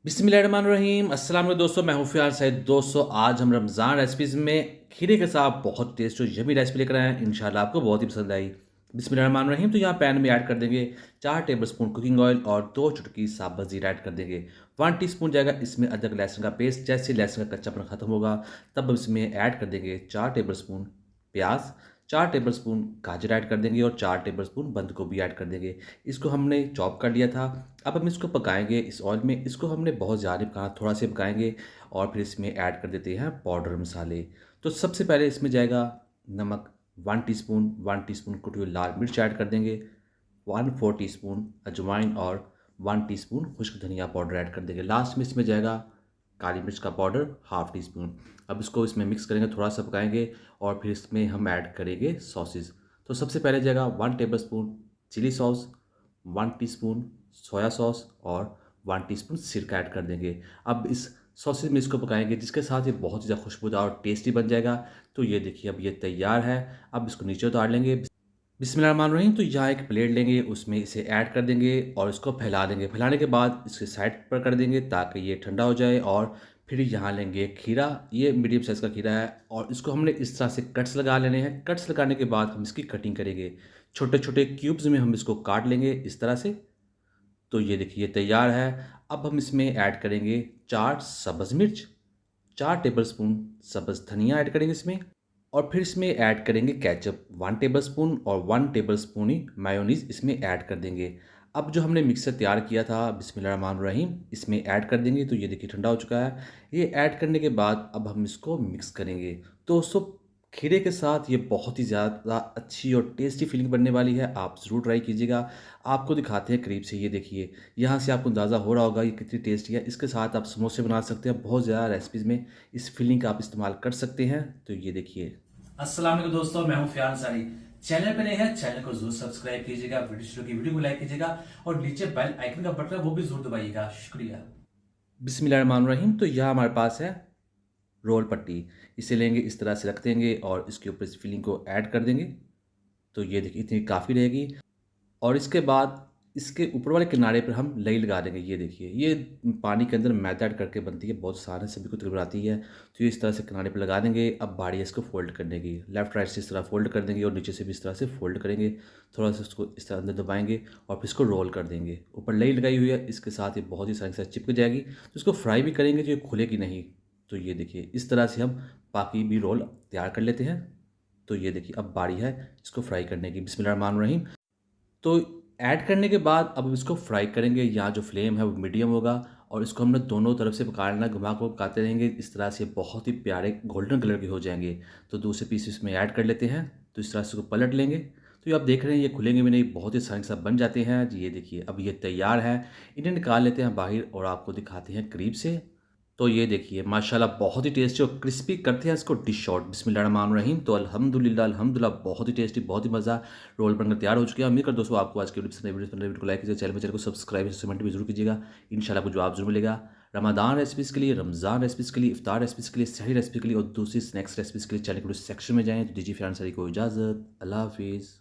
बिस्मिल्लाहिर्रहमानिर्रहीम। अस्सलाम वालेकुम दोस्तों, मैं हूं फ़ियाज़ सईद। दोस्तों, आज हम रमज़ान रेसिपीज़ में खीरे के साथ बहुत टेस्टी और यम्मी रेसिपी लेकर आए हैं। इंशाल्लाह आपको बहुत ही पसंद आई। बिस्मिल्लाहिर्रहमानिर्रहीम। तो यहाँ पैन में ऐड कर देंगे 4 टेबलस्पून कुकिंग ऑयल और 2 चुटकी साबुत ज़ीरा ऐड कर देंगे। 1 टीस्पून जाएगा इसमें अदरक लहसुन का पेस्ट। जैसे लहसुन का कच्चापन खत्म होगा तब हम इसमें ऐड कर देंगे 4 टेबलस्पून प्याज, 4 टेबलस्पून गाजर ऐड कर देंगे और 4 टेबलस्पून बंद गोभी ऐड कर देंगे। इसको हमने चॉप कर लिया था। अब हम इसको पकाएँगे इस ऑयल में। इसको हमने बहुत ज़्यादा नहीं पकाना, थोड़ा सा पकाएँगे और फिर इसमें ऐड कर देते हैं पाउडर मसाले। तो सबसे पहले इसमें जाएगा नमक 1 टीस्पून कुटी हुई लाल मिर्च ऐड कर देंगे, 1/4 टीस्पून अजवाइन और 1 टीस्पून खुश्क धनिया पाउडर ऐड कर देंगे। लास्ट में इसमें जाएगा काली मिर्च का पाउडर ½ टीस्पून। अब इसको इसमें मिक्स करेंगे, थोड़ा-सा पकाएँगे और फिर इसमें हम ऐड करेंगे सॉसेज़। तो सबसे पहले जाएगा 1 tablespoon chilli sauce, 1 teaspoon soya sauce और 1 टीस्पून सिरका ऐड कर देंगे। अब इस सॉसेज में इसको पकाएँगे जिसके साथ ये बहुत ही ज़्यादा खुशबूदार और टेस्टी बन जाएगा। तो ये देखिए अब ये तैयार है। अब इसको नीचे उतार लेंगे। बिस्मिल्लाहिर्रहमानिर्रहीम। तो यहाँ एक प्लेट लेंगे, उसमें इसे ऐड कर देंगे और इसको फैला देंगे। फैलाने के बाद इसे साइड पर कर देंगे ताकि ये ठंडा हो जाए और फिर यहाँ लेंगे खीरा। ये मीडियम साइज़ का खीरा है और इसको हमने इस तरह से कट्स लगा लेने हैं। कट्स लगाने के बाद हम इसकी कटिंग करेंगे। छोटे-छोटे क्यूब्स में हम इसको काट लेंगे इस तरह से। तो ये देखिए तैयार है। अब हम इसमें ऐड करेंगे 4 सब्ज़ मिर्च, 4 टेबलस्पून सब्ज़ धनिया ऐड करेंगे इसमें और फिर इसमें ऐड करेंगे केचअप 1 टेबलस्पून और 1 टेबलस्पून ही मेयोनीज़ इसमें ऐड कर देंगे। अब जो हमने मिक्सर तैयार किया था बिस्मिल्लाहिर्रहमानिर्रहीम इसमें ऐड कर देंगे। तो ये देखिए ठंडा हो चुका है। ये ऐड करने के बाद अब हम इसको मिक्स करेंगे। तो दोस्तों, खीरे के साथ ये बहुत ही ज़्यादा अच्छी और टेस्टी फीलिंग बनने वाली है। आप ज़रूर ट्राई कीजिएगा। आपको दिखाते हैं करीब से, ये देखिए। यहाँ से आपको अंदाज़ा हो रहा होगा ये कितनी टेस्टी है। इसके साथ आप समोसे बना सकते हैं। बहुत ज़्यादा रेसिपीज़ में इस फीलिंग का आप इस्तेमाल कर सकते हैं। तो ये देखिए। अस्सलाम वालेकुम दोस्तों, मैं हूं फ़ियाज़ अंसारी। चैनल पे नए हैं, चैनल को जरूर सब्सक्राइब कीजिएगा, वीडियो को लाइक कीजिएगा और नीचे बेल आइकन का बटन है वो भी जरूर दबाइएगा। शुक्रिया। बिस्मिल्लाहिर्रहमानिर्रहीम। तो यहाँ हमारे पास है रोल पट्टी। इसे लेंगे, इस तरह से रख देंगे और इसके ऊपर इस फिलिंग को ऐड कर देंगे। तो ये देखिए इतनी काफ़ी रहेगी और इसके बाद इसके ऊपर वाले किनारे पर हम लई लगा देंगे। ये देखिए, ये पानी के अंदर मैदा ऐड करके बनती है, बहुत आसान है, सभी को तकरीबन आती है। तो ये इस तरह से किनारे पे लगा देंगे। अब बारी है इसको फ़ोल्ड करने की। लेफ़्ट राइट से इस तरह फ़ोल्ड कर देंगे और नीचे से भी इस तरह से फ़ोल्ड करेंगे। थोड़ा-सा उसको इस तरह अंदर दबाएँगे और फिर इसको रोल कर देंगे। ऊपर लई लगाई हुई है, इसके साथ ये बहुत ही आसानी से चिपक जाएगी। तो इसको फ्राई भी करेंगे तो ये खुलेगी नहीं। तो ये देखिए इस तरह से हम बाकी भी रोल तैयार कर लेते हैं। तो ये देखिए अब बारी है इसको फ्राई करने की। बिस्मिल्लाहिर्रहमानिर्रहीम। तो ऐड करने के बाद अब इसको फ्राई करेंगे। यहाँ जो फ्लेम है वो मीडियम होगा और इसको हमने दोनों तरफ से पकाना, घुमा को पकाते रहेंगे। इस तरह से बहुत ही प्यारे गोल्डन कलर के हो जाएंगे। तो दूसरे पीस इसमें ऐड कर लेते हैं। तो इस तरह से इसको पलट लेंगे। तो ये आप देख रहे हैं ये खुलेंगे भी नहीं, बहुत ही आसानी से बन जाते हैं। जी, ये देखिए अब ये तैयार है। इन्हें निकाल लेते हैं बाहर और आपको दिखाते हैं करीब से। तो ये देखिए माशाल्लाह बहुत ही टेस्टी और क्रिस्पी करते हैं इसको डिश आउट। बिस्मिल्लाहिर्रहमानिर्रहीम। तो अल्हम्दुलिल्लाह बहुत ही टेस्टी, बहुत ही मज़ा रोल बनकर तैयार हो चुके हैं। उम्मीद कर दोस्तों आपको आज की वीडियो पसंद आई। वीडियो को लाइक कीजिए, चैनल को सब्सक्राइब कमेंट भी जरूर कीजिएगा। इंशाल्लाह आपको जवाब जरूर मिलेगा। रमज़ान रेसिपीज़ के लिए, रमज़ान रेसिपीज़ के लिए, इफ्तार रेसिपीज़ के लिए, सहरी रेसिपी के लिए और दूसरी स्नैक्स रेसिपीज़ के लिए चैनल के सेक्शन में जाएँ। तो दीजिए फ़ियाज़ अंसारी को इजाज़त। अल्लाह हाफ़िज़।